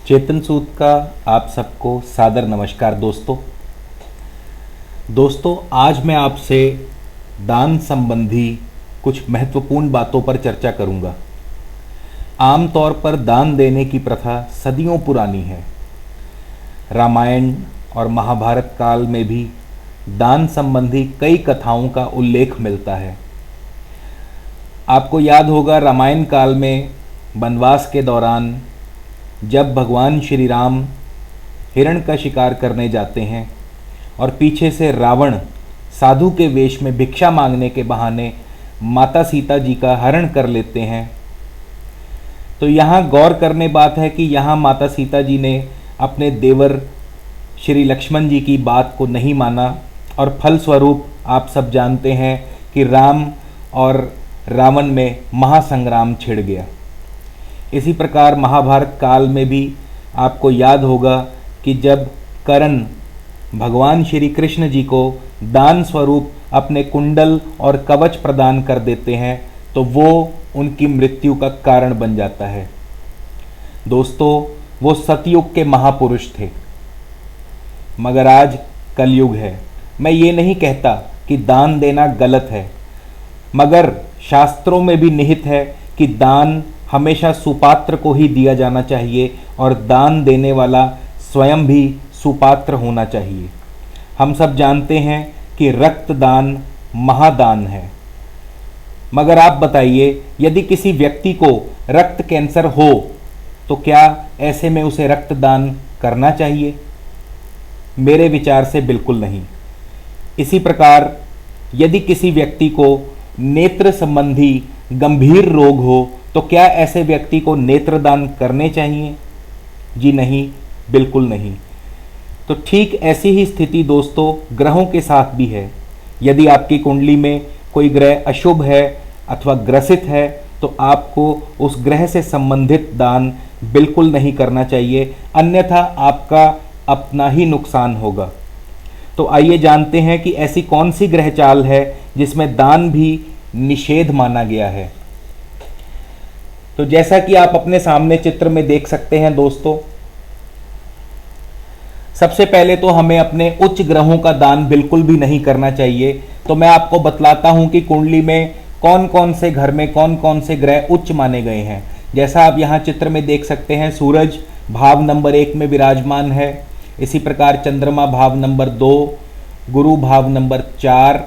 चेतन सूद का आप सबको सादर नमस्कार दोस्तों आज मैं आपसे दान संबंधी कुछ महत्वपूर्ण बातों पर चर्चा करूंगा। आमतौर पर दान देने की प्रथा सदियों पुरानी है। रामायण और महाभारत काल में भी दान संबंधी कई कथाओं का उल्लेख मिलता है। आपको याद होगा, रामायण काल में वनवास के दौरान जब भगवान श्री राम हिरण का शिकार करने जाते हैं और पीछे से रावण साधु के वेश में भिक्षा मांगने के बहाने माता सीता जी का हरण कर लेते हैं, तो यहाँ गौर करने बात है कि यहाँ माता सीता जी ने अपने देवर श्री लक्ष्मण जी की बात को नहीं माना और फलस्वरूप आप सब जानते हैं कि राम और रावण में महासंग्राम छिड़ गया। इसी प्रकार महाभारत काल में भी आपको याद होगा कि जब कर्ण भगवान श्री कृष्ण जी को दान स्वरूप अपने कुंडल और कवच प्रदान कर देते हैं तो वो उनकी मृत्यु का कारण बन जाता है। दोस्तों, वो सतयुग के महापुरुष थे, मगर आज कलयुग है। मैं ये नहीं कहता कि दान देना गलत है, मगर शास्त्रों में भी निहित है कि दान हमेशा सुपात्र को ही दिया जाना चाहिए और दान देने वाला स्वयं भी सुपात्र होना चाहिए। हम सब जानते हैं कि रक्तदान महादान है, मगर आप बताइए, यदि किसी व्यक्ति को रक्त कैंसर हो तो क्या ऐसे में उसे रक्तदान करना चाहिए? मेरे विचार से बिल्कुल नहीं। इसी प्रकार यदि किसी व्यक्ति को नेत्र संबंधी गंभीर रोग हो तो क्या ऐसे व्यक्ति को नेत्रदान करने चाहिए? जी नहीं, बिल्कुल नहीं। तो ठीक ऐसी ही स्थिति दोस्तों ग्रहों के साथ भी है। यदि आपकी कुंडली में कोई ग्रह अशुभ है अथवा ग्रसित है तो आपको उस ग्रह से संबंधित दान बिल्कुल नहीं करना चाहिए, अन्यथा आपका अपना ही नुकसान होगा। तो आइए जानते हैं कि ऐसी कौन सी ग्रह चाल है जिसमें दान भी निषेध माना गया है। तो जैसा कि आप अपने सामने चित्र में देख सकते हैं दोस्तों, सबसे पहले तो हमें अपने उच्च ग्रहों का दान बिल्कुल भी नहीं करना चाहिए। तो मैं आपको बतलाता हूं कि कुंडली में कौन कौन से घर में कौन कौन से ग्रह उच्च माने गए हैं। जैसा आप यहाँ चित्र में देख सकते हैं, सूरज भाव नंबर 1 में विराजमान है। इसी प्रकार चंद्रमा भाव नंबर 2, गुरु भाव नंबर 4,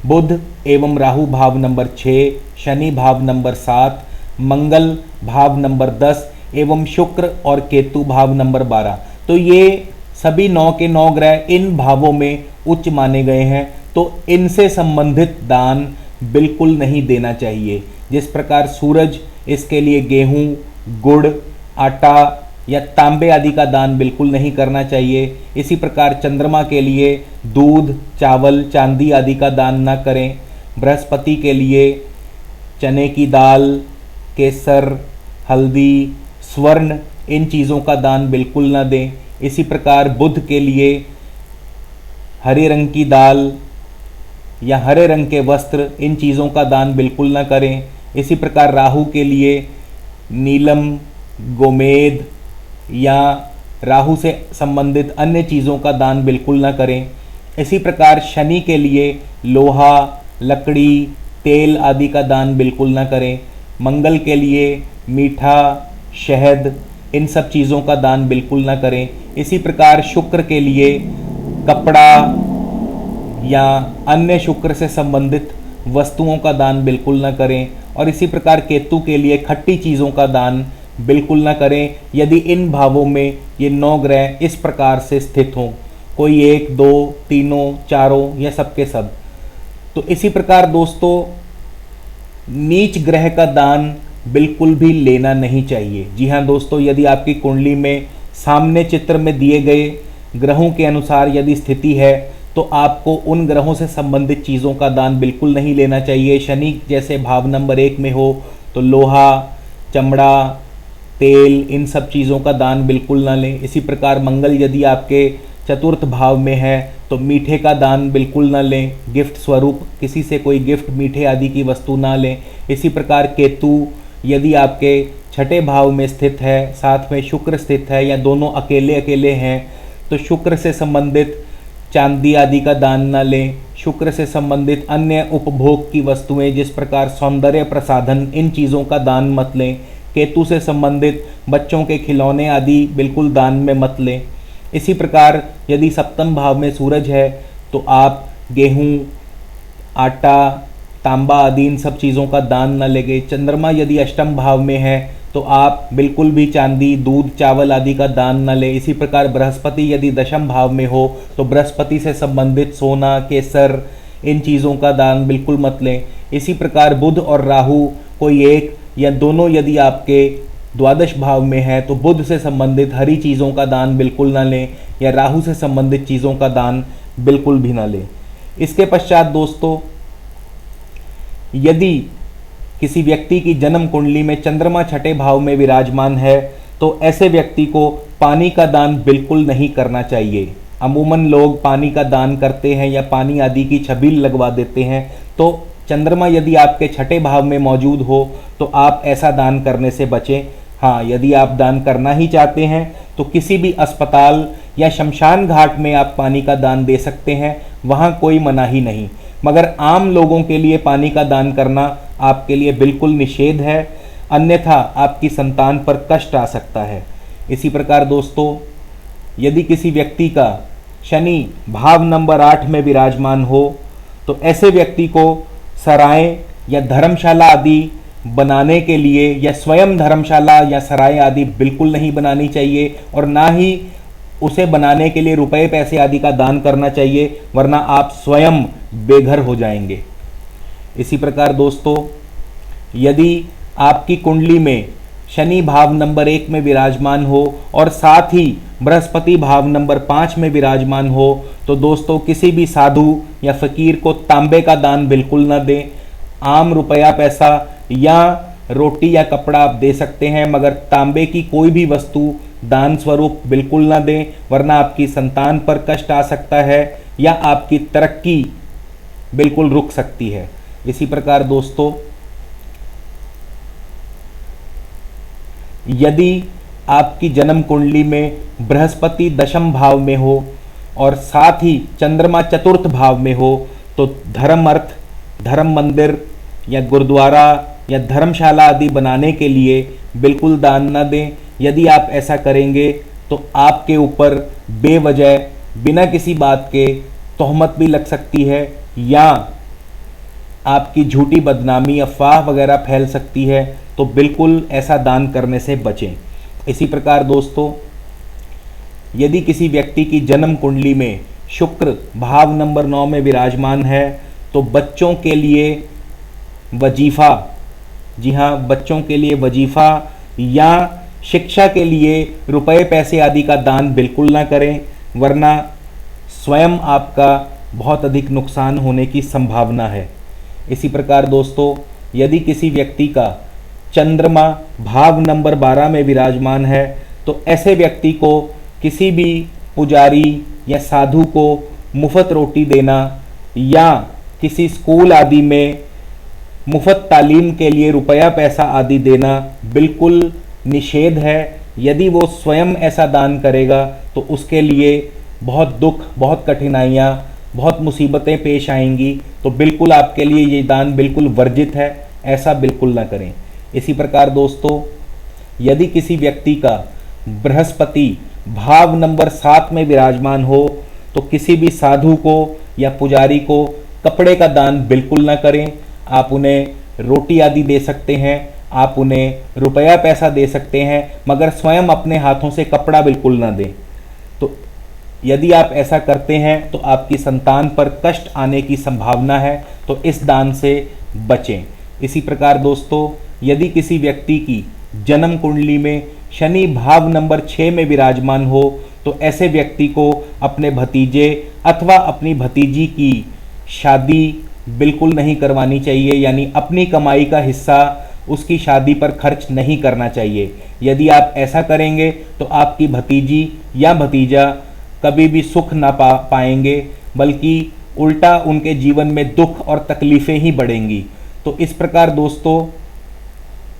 बुध एवं राहु भाव नंबर 6, शनि भाव नंबर 7, मंगल भाव नंबर 10 एवं शुक्र और केतु भाव नंबर 12। तो ये सभी 9 के 9 ग्रह इन भावों में उच्च माने गए हैं, तो इनसे संबंधित दान बिल्कुल नहीं देना चाहिए। जिस प्रकार सूरज, इसके लिए गेहूं, गुड़, आटा या तांबे आदि का दान बिल्कुल नहीं करना चाहिए। इसी प्रकार चंद्रमा के लिए दूध, चावल, चांदी आदि का दान न करें। बृहस्पति के लिए चने की दाल, केसर, हल्दी, स्वर्ण, इन चीज़ों का दान बिल्कुल न दें। इसी प्रकार बुध के लिए हरे रंग की दाल या हरे रंग के वस्त्र, इन चीज़ों का दान बिल्कुल न करें। इसी प्रकार राहु के लिए नीलम, गोमेद या राहु से संबंधित अन्य चीज़ों का दान बिल्कुल न करें। इसी प्रकार शनि के लिए लोहा, लकड़ी, तेल आदि का दान बिल्कुल न करें। मंगल के लिए मीठा, शहद, इन सब चीज़ों का दान बिल्कुल न करें। इसी प्रकार शुक्र के लिए कपड़ा या अन्य शुक्र से संबंधित वस्तुओं का दान बिल्कुल न करें। और इसी प्रकार केतु के लिए खट्टी चीज़ों का दान बिल्कुल न करें यदि इन भावों में ये 9 ग्रह इस प्रकार से स्थित हों, कोई 1, 2, तीनों, चारों या सबके सब। तो इसी प्रकार दोस्तों नीच ग्रह का दान बिल्कुल भी लेना नहीं चाहिए। जी हाँ दोस्तों, यदि आपकी कुंडली में सामने चित्र में दिए गए ग्रहों के अनुसार यदि स्थिति है तो आपको उन ग्रहों से संबंधित चीज़ों का दान बिल्कुल नहीं लेना चाहिए। शनि जैसे भाव नंबर 1 में हो तो लोहा, चमड़ा, तेल, इन सब चीज़ों का दान बिल्कुल ना लें। इसी प्रकार मंगल यदि आपके चतुर्थ भाव में है तो मीठे का दान बिल्कुल ना लें। गिफ्ट स्वरूप किसी से कोई गिफ्ट, मीठे आदि की वस्तु ना लें। इसी प्रकार केतु यदि आपके छठे भाव में स्थित है, साथ में शुक्र स्थित है या दोनों अकेले अकेले हैं, तो शुक्र से संबंधित चांदी आदि का दान न लें। शुक्र से संबंधित अन्य उपभोग की वस्तुएं जिस प्रकार सौंदर्य प्रसाधन, इन चीज़ों का दान मत लें। केतु से संबंधित बच्चों के खिलौने आदि बिल्कुल दान में मत लें। इसी प्रकार यदि सप्तम भाव में सूरज है तो आप गेहूं, आटा, तांबा आदि इन सब चीज़ों का दान न लेंगे। चंद्रमा यदि अष्टम भाव में है तो आप बिल्कुल भी चांदी, दूध, चावल आदि का दान न लें। इसी प्रकार बृहस्पति यदि दशम भाव में हो तो बृहस्पति से संबंधित सोना, केसर, इन चीज़ों का दान बिल्कुल मत लें। इसी प्रकार बुध और राहु कोई एक या दोनों यदि आपके द्वादश भाव में है तो बुध से संबंधित हरी चीज़ों का दान बिल्कुल ना लें या राहु से संबंधित चीज़ों का दान बिल्कुल भी ना लें। इसके पश्चात दोस्तों, यदि किसी व्यक्ति की जन्म कुंडली में चंद्रमा छठे भाव में विराजमान है तो ऐसे व्यक्ति को पानी का दान बिल्कुल नहीं करना चाहिए। अमूमन लोग पानी का दान करते हैं या पानी आदि की छबील लगवा देते हैं, तो चंद्रमा यदि आपके छठे भाव में मौजूद हो तो आप ऐसा दान करने से बचें। हाँ, यदि आप दान करना ही चाहते हैं तो किसी भी अस्पताल या शमशान घाट में आप पानी का दान दे सकते हैं, वहाँ कोई मनाही नहीं। मगर आम लोगों के लिए पानी का दान करना आपके लिए बिल्कुल निषेध है, अन्यथा आपकी संतान पर कष्ट आ सकता है। इसी प्रकार दोस्तों, यदि किसी व्यक्ति का शनि भाव नंबर 8 में विराजमान हो तो ऐसे व्यक्ति को सराय या धर्मशाला आदि बनाने के लिए या स्वयं धर्मशाला या सराय आदि बिल्कुल नहीं बनानी चाहिए और ना ही उसे बनाने के लिए रुपए पैसे आदि का दान करना चाहिए, वरना आप स्वयं बेघर हो जाएंगे। इसी प्रकार दोस्तों, यदि आपकी कुंडली में शनि भाव नंबर 1 में विराजमान हो और साथ ही बृहस्पति भाव नंबर 5 में विराजमान हो तो दोस्तों किसी भी साधु या फकीर को तांबे का दान बिल्कुल न दें। आम रुपया पैसा या रोटी या कपड़ा आप दे सकते हैं, मगर तांबे की कोई भी वस्तु दान स्वरूप बिल्कुल ना दें, वरना आपकी संतान पर कष्ट आ सकता है या आपकी तरक्की बिल्कुल रुक सकती है। इसी प्रकार दोस्तों, यदि आपकी जन्म कुंडली में बृहस्पति दशम भाव में हो और साथ ही चंद्रमा चतुर्थ भाव में हो तो धर्म अर्थ, धर्म मंदिर या गुरुद्वारा या धर्मशाला आदि बनाने के लिए बिल्कुल दान न दें। यदि आप ऐसा करेंगे तो आपके ऊपर बेवजह बिना किसी बात के तोहमत भी लग सकती है या आपकी झूठी बदनामी, अफवाह वगैरह फैल सकती है, तो बिल्कुल ऐसा दान करने से बचें। इसी प्रकार दोस्तों, यदि किसी व्यक्ति की जन्म कुंडली में शुक्र भाव नंबर 9 में विराजमान है तो बच्चों के लिए वजीफ़ा, जी हाँ, बच्चों के लिए वजीफ़ा या शिक्षा के लिए रुपए पैसे आदि का दान बिल्कुल ना करें, वरना स्वयं आपका बहुत अधिक नुकसान होने की संभावना है। इसी प्रकार दोस्तों, यदि किसी व्यक्ति का चंद्रमा भाव नंबर 12 में विराजमान है तो ऐसे व्यक्ति को किसी भी पुजारी या साधु को मुफ्त रोटी देना या किसी स्कूल आदि में मुफ्त तालीम के लिए रुपया पैसा आदि देना बिल्कुल निषेध है। यदि वो स्वयं ऐसा दान करेगा तो उसके लिए बहुत दुख, बहुत कठिनाइयाँ, बहुत मुसीबतें पेश आएंगी, तो बिल्कुल आपके लिए ये दान बिल्कुल वर्जित है, ऐसा बिल्कुल ना करें। इसी प्रकार दोस्तों, यदि किसी व्यक्ति का बृहस्पति भाव नंबर 7 में विराजमान हो तो किसी भी साधु को या पुजारी को कपड़े का दान बिल्कुल ना करें। आप उन्हें रोटी आदि दे सकते हैं, आप उन्हें रुपया पैसा दे सकते हैं, मगर स्वयं अपने हाथों से कपड़ा बिल्कुल ना दें। तो यदि आप ऐसा करते हैं तो आपकी संतान पर कष्ट आने की संभावना है, तो इस दान से बचें। इसी प्रकार दोस्तों, यदि किसी व्यक्ति की जन्म कुंडली में शनि भाव नंबर 6 में विराजमान हो तो ऐसे व्यक्ति को अपने भतीजे अथवा अपनी भतीजी की शादी बिल्कुल नहीं करवानी चाहिए, यानी अपनी कमाई का हिस्सा उसकी शादी पर खर्च नहीं करना चाहिए। यदि आप ऐसा करेंगे तो आपकी भतीजी या भतीजा कभी भी सुख ना पाएंगे, बल्कि उल्टा उनके जीवन में दुख और तकलीफ़ें ही बढ़ेंगी। तो इस प्रकार दोस्तों,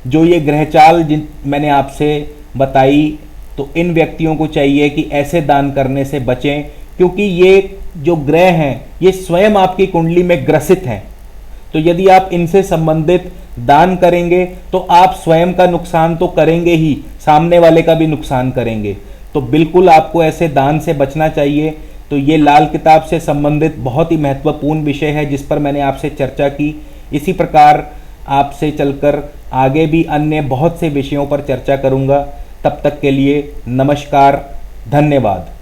जो ये ग्रहचाल जिन मैंने आपसे बताई, तो इन व्यक्तियों को चाहिए कि ऐसे दान करने से बचें, क्योंकि ये जो ग्रह हैं ये स्वयं आपकी कुंडली में ग्रसित हैं। तो यदि आप इनसे संबंधित दान करेंगे तो आप स्वयं का नुकसान तो करेंगे ही, सामने वाले का भी नुकसान करेंगे। तो बिल्कुल आपको ऐसे दान से बचना चाहिए। तो ये लाल किताब से संबंधित बहुत ही महत्वपूर्ण विषय है जिस पर मैंने आपसे चर्चा की। इसी प्रकार आपसे चलकर आगे भी अन्य बहुत से विषयों पर चर्चा करूंगा। तब तक के लिए नमस्कार, धन्यवाद।